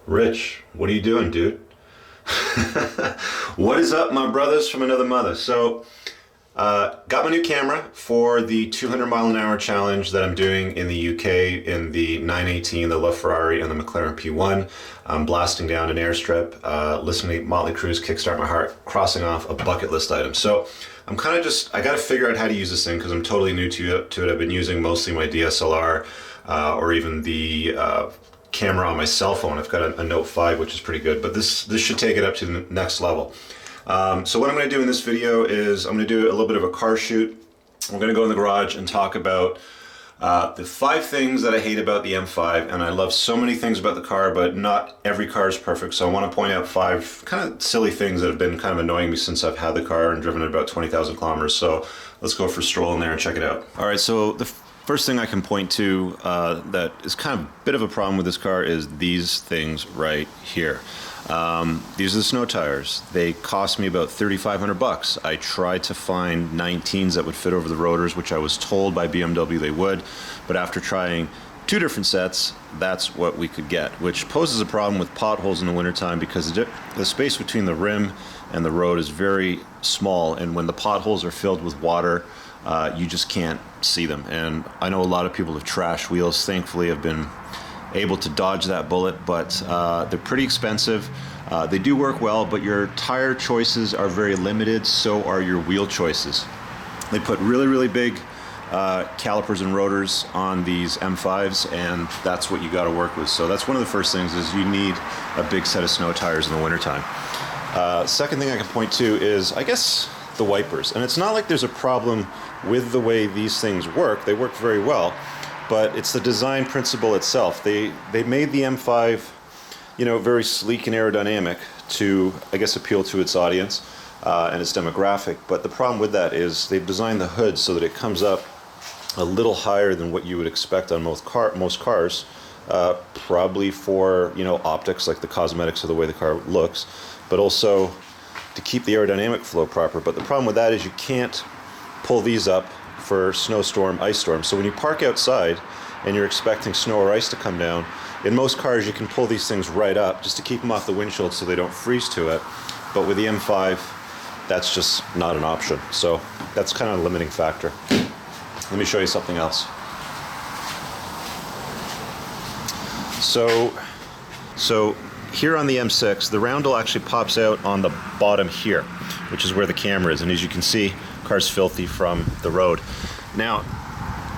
Rich, what are you doing, dude? What is up, my brothers from another mother? So, got my new camera for the 200 mile an hour challenge that I'm doing in the UK in the 918, the LaFerrari, and the McLaren P1. I'm blasting down an airstrip, listening to Motley Crue's Kickstart My Heart, crossing off a bucket list item. So I'm kind of just, I got to figure out how to use this thing because I'm totally new to it. I've been using mostly my DSLR or even the camera on my cell phone. I've got a Note 5, which is pretty good, but this should take it up to the next level. So what I'm going to do in this video is I'm going to do a little bit of a car shoot. We're going to go in the garage and talk about the 5 things that I hate about the M5, and I love so many things about the car, but not every car is perfect. So I want to point out 5 kind of silly things that have been kind of annoying me since I've had the car and driven it about 20,000 kilometers. So let's go for a stroll in there and check it out. All right, so the first thing I can point to that is kind of a bit of a problem with this car is these things right here. These are the snow tires. They cost me about $3,500. I tried to find 19s that would fit over the rotors, which I was told by BMW they would, but after trying 2 different sets, that's what we could get, which poses a problem with potholes in the wintertime because the space between the rim and the road is very small, and when the potholes are filled with water, you just can't see them. And I know a lot of people with trash wheels, thankfully, have been able to dodge that bullet, but they're pretty expensive. They do work well, but your tire choices are very limited, so are your wheel choices. They put really big calipers and rotors on these M5s, and that's what you got to work with. So that's one of the first things, is you need a big set of snow tires in the wintertime. Second thing I can point to is, I guess, the wipers. And it's not like there's a problem with the way these things work. They work very well, but it's the design principle itself. They made the M5, very sleek and aerodynamic to, I guess, appeal to its audience and its demographic. But the problem with that is they've designed the hood so that it comes up a little higher than what you would expect on most cars, probably for, optics, like the cosmetics of the way the car looks, but also to keep the aerodynamic flow proper. But the problem with that is you can't pull these up for snowstorm, ice storm. So when you park outside and you're expecting snow or ice to come down, in most cars you can pull these things right up just to keep them off the windshield so they don't freeze to it. But with the M5, that's just not an option. So that's kind of a limiting factor. Let me show you something else. So here on the M6, the roundel actually pops out on the bottom here, which is where the camera is. And as you can see, car's filthy from the road. Now,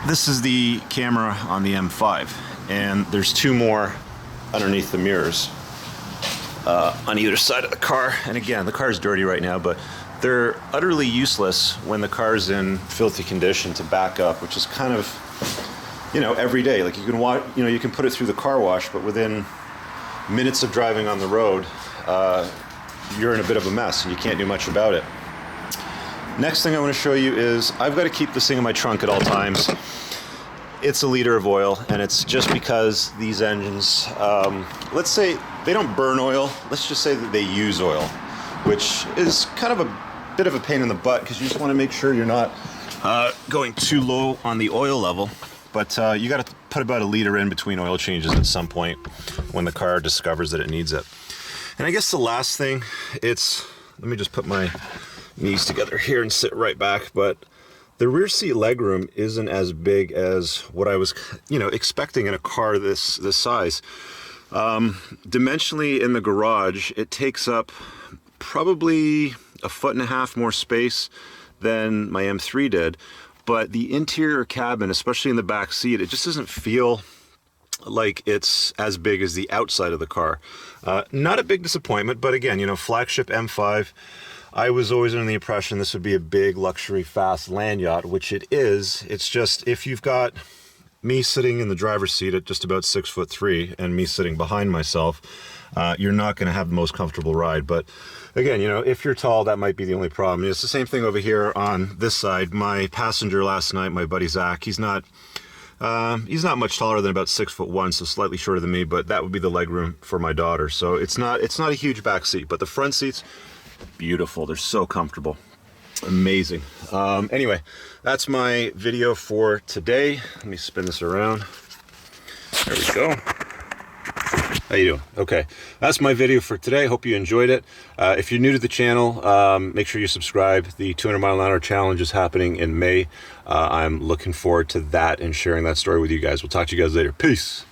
this is the camera on the M5, and there's 2 more underneath the mirrors on either side of the car. And again, the car's dirty right now, but they're utterly useless when the car's in filthy condition to back up, which is kind of, every day. Like you can watch, you can put it through the car wash, but within minutes of driving on the road, you're in a bit of a mess and you can't do much about it. Next thing I want to show you is I've got to keep this thing in my trunk at all times. It's a liter of oil, and it's just because these engines, let's say they don't burn oil, let's just say that they use oil, which is kind of a bit of a pain in the butt because you just want to make sure you're not going too low on the oil level. But you got to put about a liter in between oil changes at some point when the car discovers that it needs it. And I guess the last thing, let me just put my knees together here and sit right back, but the rear seat legroom isn't as big as what I was, expecting in a car this size. Dimensionally in the garage, it takes up probably 1.5 feet more space than my M3 did. But the interior cabin, especially in the back seat, it just doesn't feel like it's as big as the outside of the car. Not a big disappointment, but again, flagship M5, I was always under the impression this would be a big luxury fast land yacht, which it is. It's just, if you've got me sitting in the driver's seat at just about 6'3" and me sitting behind myself, you're not going to have the most comfortable ride. But again, if you're tall, that might be the only problem. It's the same thing over here on this side. My passenger last night, my buddy Zach, he's not much taller than about 6'1", so slightly shorter than me, but that would be the legroom for my daughter. So it's not a huge back seat, but the front seats, beautiful. They're so comfortable. Amazing. Anyway, that's my video for today. Let me spin this around. There we go. How you doing? Okay, that's my video for today. Hope you enjoyed it. If you're new to the channel, make sure you subscribe. The 200 mile an hour challenge is happening in May. I'm looking forward to that and sharing that story with you guys. We'll talk to you guys later. Peace.